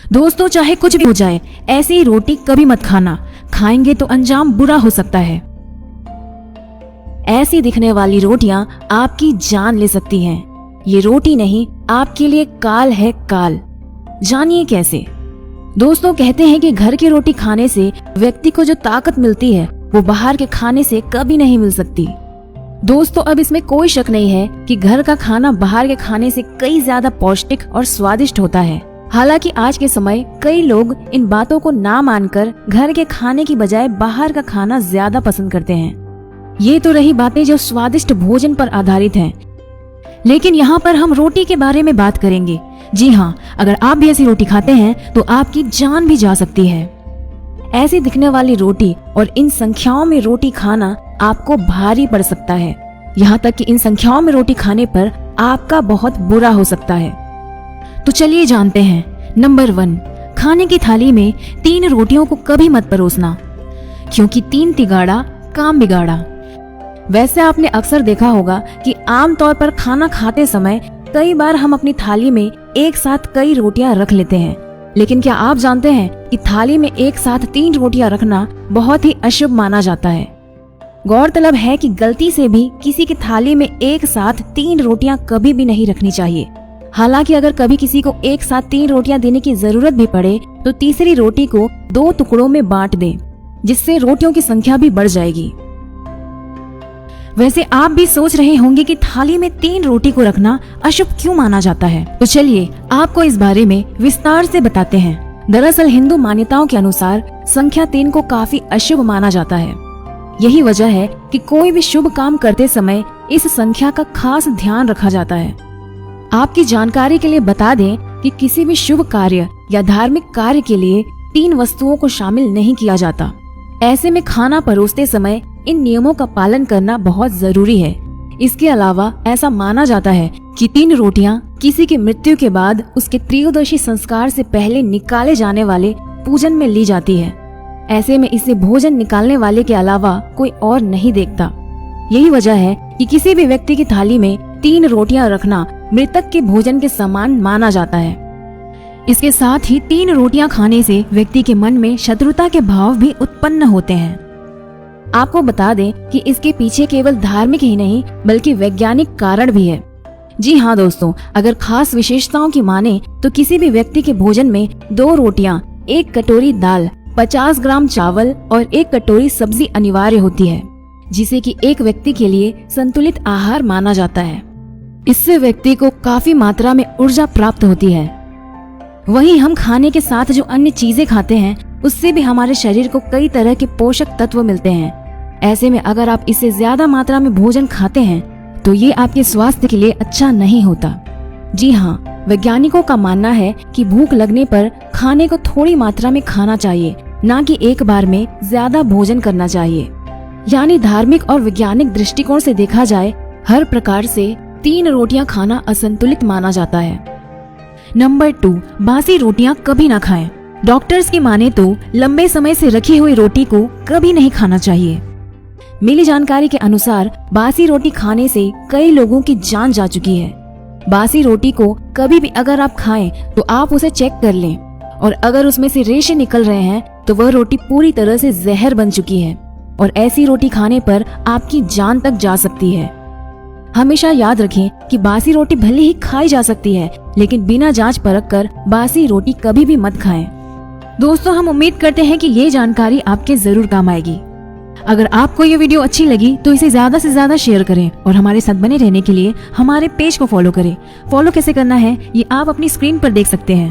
दोस्तों, चाहे कुछ भी हो जाए, ऐसी रोटी कभी मत खाना, खाएंगे तो अंजाम बुरा हो सकता है। ऐसी दिखने वाली रोटियां आपकी जान ले सकती हैं। ये रोटी नहीं, आपके लिए काल है, काल। जानिए कैसे। दोस्तों, कहते हैं कि घर की रोटी खाने से व्यक्ति को जो ताकत मिलती है वो बाहर के खाने से कभी नहीं मिल सकती। दोस्तों, अब इसमें कोई शक नहीं है कि घर का खाना बाहर के खाने से कई ज्यादा पौष्टिक और स्वादिष्ट होता है। हालांकि आज के समय कई लोग इन बातों को ना मानकर घर के खाने की बजाय बाहर का खाना ज्यादा पसंद करते हैं। ये तो रही बातें जो स्वादिष्ट भोजन पर आधारित हैं। लेकिन यहाँ पर हम रोटी के बारे में बात करेंगे। जी हाँ, अगर आप भी ऐसी रोटी खाते हैं तो आपकी जान भी जा सकती है। ऐसी दिखने वाली रोटी और इन संख्याओं में रोटी खाना आपको भारी पड़ सकता है। यहाँ तक कि इन संख्याओं में रोटी खाने पर आपका बहुत बुरा हो सकता है। तो चलिए जानते हैं। नंबर 1, खाने की थाली में 3 रोटियों को कभी मत परोसना, क्योंकि 3 तिगाड़ा काम बिगाड़ा। वैसे आपने अक्सर देखा होगा कि आमतौर पर खाना खाते समय कई बार हम अपनी थाली में एक साथ कई रोटियां रख लेते हैं। लेकिन क्या आप जानते हैं कि थाली में एक साथ 3 रोटियां रखना बहुत ही अशुभ माना जाता है। गौरतलब है कि गलती से भी किसी की थाली में एक साथ 3 रोटियां कभी भी नहीं रखनी चाहिए। हालांकि अगर कभी किसी को एक साथ 3 रोटियां देने की जरूरत भी पड़े तो तीसरी रोटी को 2 टुकड़ों में बांट दें, जिससे रोटियों की संख्या भी बढ़ जाएगी। वैसे आप भी सोच रहे होंगे कि थाली में 3 रोटी को रखना अशुभ क्यों माना जाता है। तो चलिए आपको इस बारे में विस्तार से बताते हैं। दरअसल हिंदू मान्यताओं के अनुसार संख्या 3 को काफी अशुभ माना जाता है। यही वजह है कि कोई भी शुभ काम करते समय इस संख्या का खास ध्यान रखा जाता है। आपकी जानकारी के लिए बता दें कि किसी भी शुभ कार्य या धार्मिक कार्य के लिए 3 वस्तुओं को शामिल नहीं किया जाता। ऐसे में खाना परोसते समय इन नियमों का पालन करना बहुत जरूरी है। इसके अलावा ऐसा माना जाता है कि 3 रोटियां किसी की मृत्यु के बाद उसके त्रयोदशी संस्कार से पहले निकाले जाने वाले पूजन में ली जाती है। ऐसे में इसे भोजन निकालने वाले के अलावा कोई और नहीं देखता। यही वजह है कि किसी भी व्यक्ति की थाली में 3 रोटियां रखना मृतक के भोजन के समान माना जाता है। इसके साथ ही 3 रोटियां खाने से व्यक्ति के मन में शत्रुता के भाव भी उत्पन्न होते हैं। आपको बता दें कि इसके पीछे केवल धार्मिक ही नहीं बल्कि वैज्ञानिक कारण भी है। जी हाँ दोस्तों, अगर खास विशेषताओं की माने तो किसी भी व्यक्ति के भोजन में 2 रोटियां, 1 कटोरी दाल, 50 ग्राम चावल और 1 कटोरी सब्जी अनिवार्य होती है, जिसे कि एक व्यक्ति के लिए संतुलित आहार माना जाता है। इससे व्यक्ति को काफी मात्रा में ऊर्जा प्राप्त होती है। वहीं हम खाने के साथ जो अन्य चीजें खाते हैं उससे भी हमारे शरीर को कई तरह के पोषक तत्व मिलते हैं। ऐसे में अगर आप इससे ज्यादा मात्रा में भोजन खाते हैं तो ये आपके स्वास्थ्य के लिए अच्छा नहीं होता। जी हाँ, वैज्ञानिकों का मानना है कि भूख लगने पर खाने को थोड़ी मात्रा में खाना चाहिए, ना कि एक बार में ज्यादा भोजन करना चाहिए। यानी धार्मिक और वैज्ञानिक दृष्टिकोण से देखा जाए हर प्रकार से 3 रोटियां खाना असंतुलित माना जाता है। नंबर 2, बासी रोटियां कभी ना खाएं। डॉक्टर्स की माने तो लंबे समय से रखी हुई रोटी को कभी नहीं खाना चाहिए। मिली जानकारी के अनुसार बासी रोटी खाने से कई लोगों की जान जा चुकी है। बासी रोटी को कभी भी अगर आप खाएं तो आप उसे चेक कर लें, और अगर उसमें से रेशे निकल रहे हैं तो वह रोटी पूरी तरह से जहर बन चुकी है, और ऐसी रोटी खाने पर आपकी जान तक जा सकती है। हमेशा याद रखें कि बासी रोटी भले ही खाई जा सकती है, लेकिन बिना जांच परख कर बासी रोटी कभी भी मत खाएं। दोस्तों, हम उम्मीद करते हैं कि ये जानकारी आपके जरूर काम आएगी। अगर आपको ये वीडियो अच्छी लगी तो इसे ज्यादा से ज्यादा शेयर करें और हमारे साथ बने रहने के लिए हमारे पेज को फॉलो करें। फॉलो कैसे करना है ये आप अपनी स्क्रीन पर देख सकते हैं।